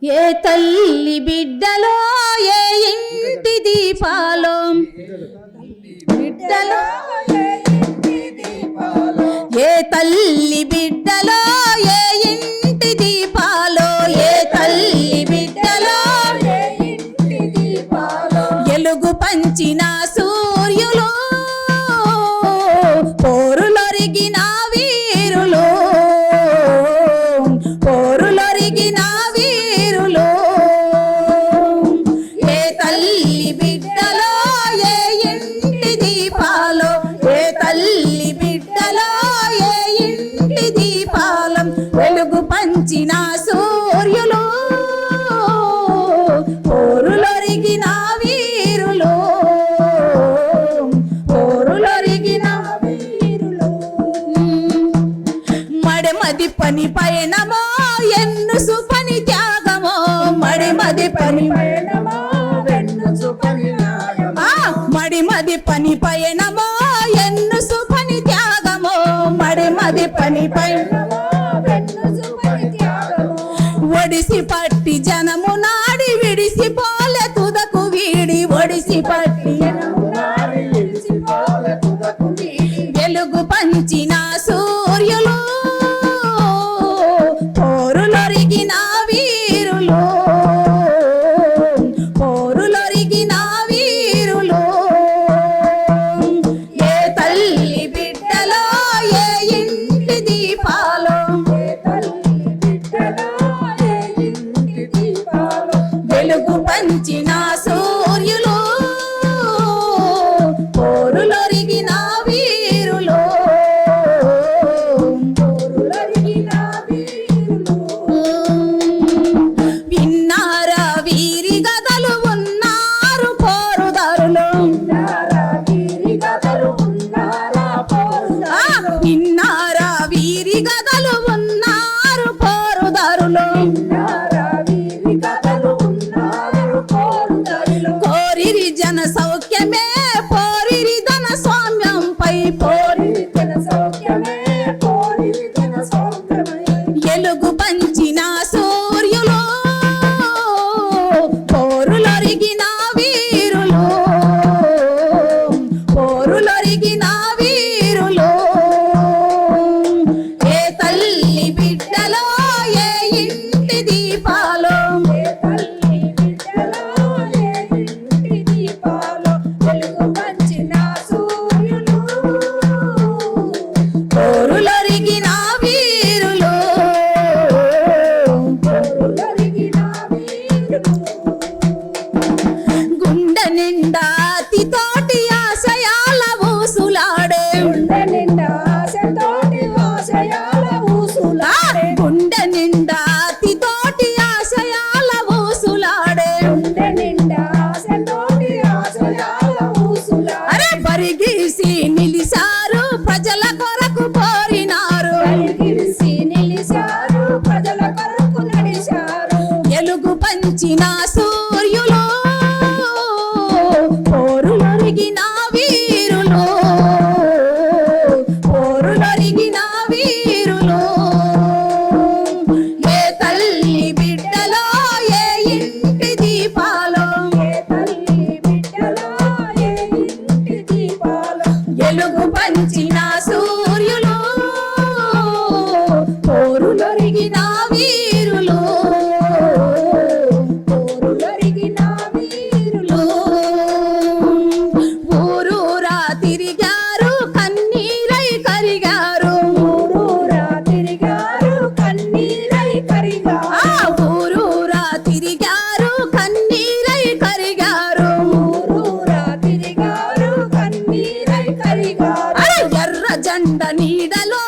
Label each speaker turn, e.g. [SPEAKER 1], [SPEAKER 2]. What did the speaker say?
[SPEAKER 1] ఏ తల్లి బిడ్డలో ఏ ఇంటి దీపాలో బిడ్డలో ఏ తల్లి బిడ్డలో ఏ ఇంటి దీపాలో ఏ తల్లి బిడ్డలో ఎలుగు పంచిన సూర్యులు పోరులొరిగిన వీరులు పోరులొరిగిన వీరులు ఏ తల్లి బిడ్డలో ఏ ఇంటి దీపాలో ఏ తల్లి బిడ్డలో ఏ ఇంటి దీపాలం వెలుగు పంచిన సూర్యులు పోరులొరిగిన వీరులు పోరులొరిగిన వీరులు మడిమది పని పయనమో ఎన్ను సుపని త్యాగమో మడిమది పని పయనమో ఎన్ను సుపని మడిమది పని పయనమో ఎన్ను సుపని త్యాగమో మడిమది పని పయనమో ఎన్ను సుపని త్యాగమో ఒడిసి పట్టి జనము నాడి విడిసి పోలే తుదకు వీడి ఒడిసి పట్టి జనము నాడి విడిసి పోలే తుదకు వీడి వెలుగు పంచిన సూర్యులు పోరులొరిగిన వీరులు పోరులొరిగిన వీరులు ఏ తల్లి బిడ్డలో ఏ ఇంటి దీపాలో ఏ తల్లి బిడ్డలో ఏ ఇంటి దీపాలో వెలుగు పంచిన సూర్యులు పోరులొరిగిన వీరులు పోరులొరిగిన వీరులు విన్నారా వీరి గదలు ఉన్నారు పోరుదారులు విన్నారా వీరి గదలు ఉన్నారు పోరుదారులు విన్నారా వీరి గదలు ఉన్నారు పోరుదారులు విన్నారా వీరి గదలు ఉన్నారు పోరుదారులు కోరిరి జన సౌఖ్యమే పోరిరి ధన స్వామ్యంపై పోరిరి జన సౌఖ్యమే పోరిరి ధన స్వామ్యమై ఎలుగు పంచిన సూర్యులు పోరులొరిగిన వీరులు పోరులొరిగిన వీరులు ఏ తల్లి బిడ్డలో ఏ ఇంటి దీపాలో ఏ తల్లి బిడ్డలో ఏ ఇంటి దీపాలో వెలుగు పంచిన సూర్యులు పోరులొరిగిన వీరులు పోరులొరిగిన వీరులు గుండె నిండా అతితోటి ఆశయాల ఊసులాడే గుండె నిండా ఆశతోటి ఆశయాల ఊసులాడే గుండె నిండా అతితోటి ఆశయాల ఊసులాడే గుండె నిండా ఆశతోటి ఆశయాల ఊసులాడే అరే పరిగిసి నిలిసారు ప్రజల కొరకు పోరినారు పరిగిసి నిలిసారు ప్రజల కొరకు నడిచారు ఎలుగు పంచిన సూర్యులు పోరులొరిగిన వీరులు పోరులొరిగిన వీరులు ఏ తల్లి బిడ్డలో ఏ ఇంటి దీపాలో ఏ తల్లి బిడ్డలో ఏ ఇంటి దీపాలో ఎలుగు పంచిన సూర్యులు పోరులొరిగిన వీరులు పోరులొరిగిన వీరులు ఊరూరా తిరిగారు కన్నీరై కరిగారు ఊరూరా తిరిగారు కన్నీరై కరిగారు ఊరూరా తిరిగారు కన్నీరై కరిగారు ఊరూరా తిరిగారు కన్నీరై కరిగారు ఎర్ర జెండ నీడలో